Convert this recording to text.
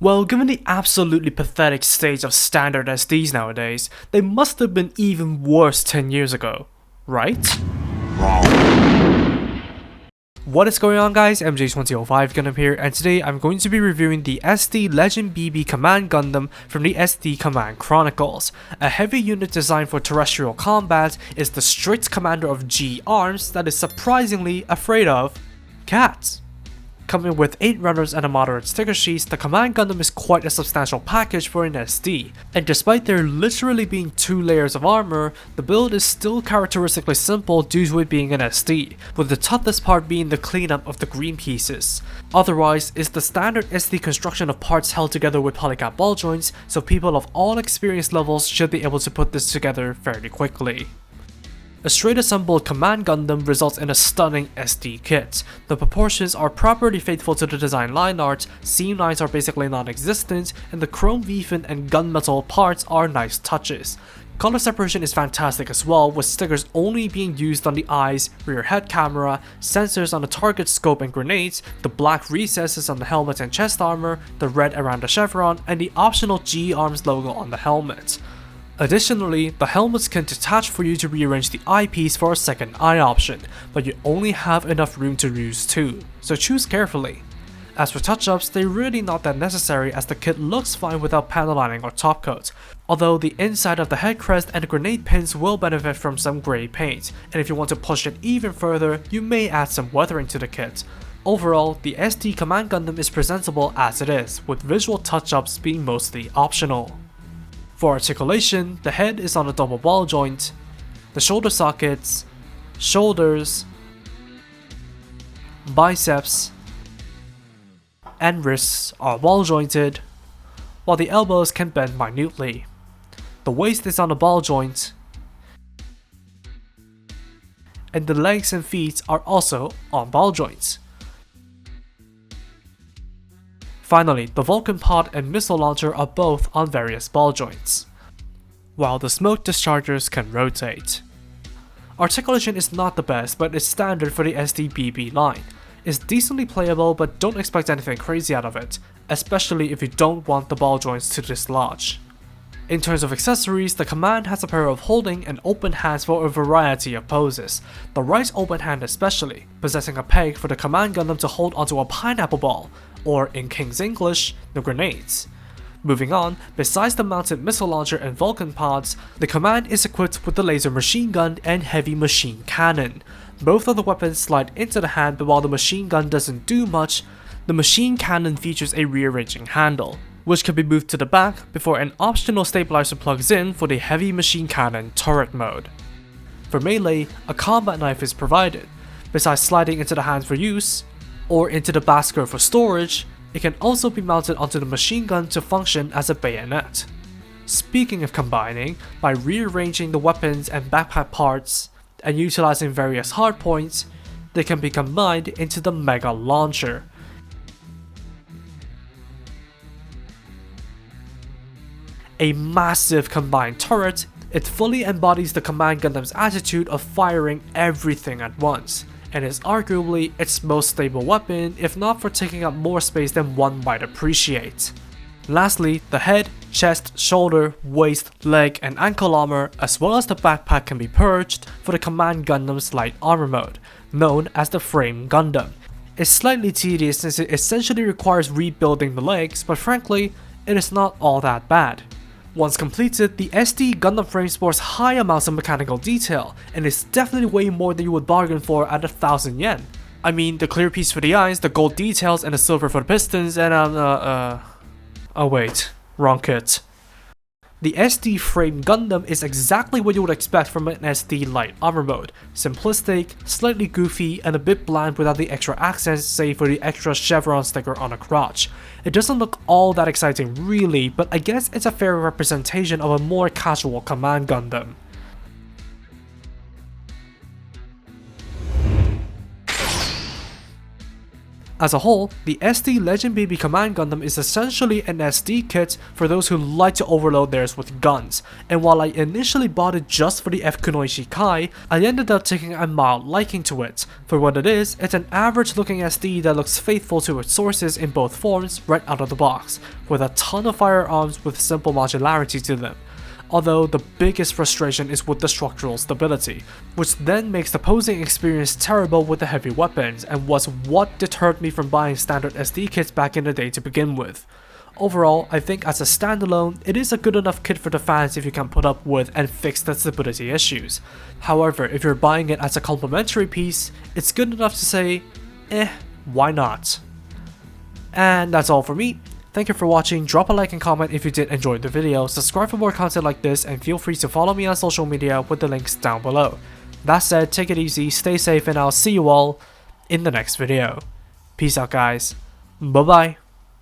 Well, given the absolutely pathetic state of standard SDs nowadays, they must have been even worse 10 years ago, right? What is going on, guys? MJ2005 Gundam here, and today I'm going to be reviewing the SD Legend BB Command Gundam from the SD Command Chronicles. A heavy unit designed for terrestrial combat, is the strict commander of G arms that is surprisingly afraid of cats. Coming with 8 runners and a moderate sticker sheet, the Command Gundam is quite a substantial package for an SD, and despite there literally being 2 layers of armor, the build is still characteristically simple due to it being an SD, with the toughest part being the cleanup of the green pieces. Otherwise, it's the standard SD construction of parts held together with polycap ball joints, so people of all experience levels should be able to put this together fairly quickly. A straight assembled Command Gundam results in a stunning SD kit. The proportions are properly faithful to the design line art, seam lines are basically non-existent, and the chrome V-fin and gunmetal parts are nice touches. Color separation is fantastic as well, with stickers only being used on the eyes, rear head camera, sensors on the target scope and grenades, the black recesses on the helmet and chest armor, the red around the chevron, and the optional G-Arms logo on the helmet. Additionally, the helmets can detach for you to rearrange the eyepiece for a second eye option, but you only have enough room to use 2, so choose carefully. As for touch-ups, they're really not that necessary as the kit looks fine without panel lining or top coat, although the inside of the head crest and the grenade pins will benefit from some grey paint, and if you want to push it even further, you may add some weathering to the kit. Overall, the SD Command Gundam is presentable as it is, with visual touch-ups being mostly optional. For articulation, the head is on a double ball joint, the shoulder sockets, shoulders, biceps, and wrists are ball jointed, while the elbows can bend minutely. The waist is on a ball joint, and the legs and feet are also on ball joints. Finally, the Vulcan pod and missile launcher are both on various ball joints, while the smoke dischargers can rotate. Articulation is not the best, but it's standard for the SD-BB line. It's decently playable, but don't expect anything crazy out of it, especially if you don't want the ball joints to dislodge. In terms of accessories, the Command has a pair of holding and open hands for a variety of poses, the right open hand especially, possessing a peg for the Command Gundam to hold onto a pineapple ball, or in King's English, the grenades. Moving on, besides the mounted missile launcher and Vulcan pods, the Command is equipped with the laser machine gun and heavy machine cannon. Both of the weapons slide into the hand, but while the machine gun doesn't do much, the machine cannon features a rearranging handle, which can be moved to the back before an optional stabilizer plugs in for the heavy machine cannon turret mode. For melee, a combat knife is provided. Besides sliding into the hands for use, or into the basket for storage, it can also be mounted onto the machine gun to function as a bayonet. Speaking of combining, by rearranging the weapons and backpack parts and utilizing various hardpoints, they can be combined into the Mega Launcher. A massive combined turret, it fully embodies the Command Gundam's attitude of firing everything at once, and is arguably its most stable weapon, if not for taking up more space than one might appreciate. Lastly, the head, chest, shoulder, waist, leg, and ankle armor, as well as the backpack can be purged for the Command Gundam's light armor mode, known as the Frame Gundam. It's slightly tedious since it essentially requires rebuilding the legs, but frankly, it is not all that bad. Once completed, the SD Gundam frame sports high amounts of mechanical detail, and is definitely way more than you would bargain for at 1,000 yen. I mean, the clear piece for the eyes, the gold details, and the silver for the pistons, and oh wait, wrong kit. The SD Frame Gundam is exactly what you would expect from an SD light armor mode. Simplistic, slightly goofy, and a bit bland without the extra accents save for the extra chevron sticker on the crotch. It doesn't look all that exciting really, but I guess it's a fair representation of a more casual Command Gundam. As a whole, the SD Legend BB Command Gundam is essentially an SD kit for those who like to overload theirs with guns, and while I initially bought it just for the F Kunoichi Kai, I ended up taking a mild liking to it. For what it is, it's an average looking SD that looks faithful to its sources in both forms right out of the box, with a ton of firearms with simple modularity to them. Although the biggest frustration is with the structural stability, which then makes the posing experience terrible with the heavy weapons, and was what deterred me from buying standard SD kits back in the day to begin with. Overall, I think as a standalone, it is a good enough kit for the fans if you can put up with and fix the stability issues. However, if you're buying it as a complementary piece, it's good enough to say, why not? And that's all for me. Thank you for watching, drop a like and comment if you did enjoy the video, subscribe for more content like this, and feel free to follow me on social media with the links down below. That said, take it easy, stay safe, and I'll see you all in the next video. Peace out guys, bye bye.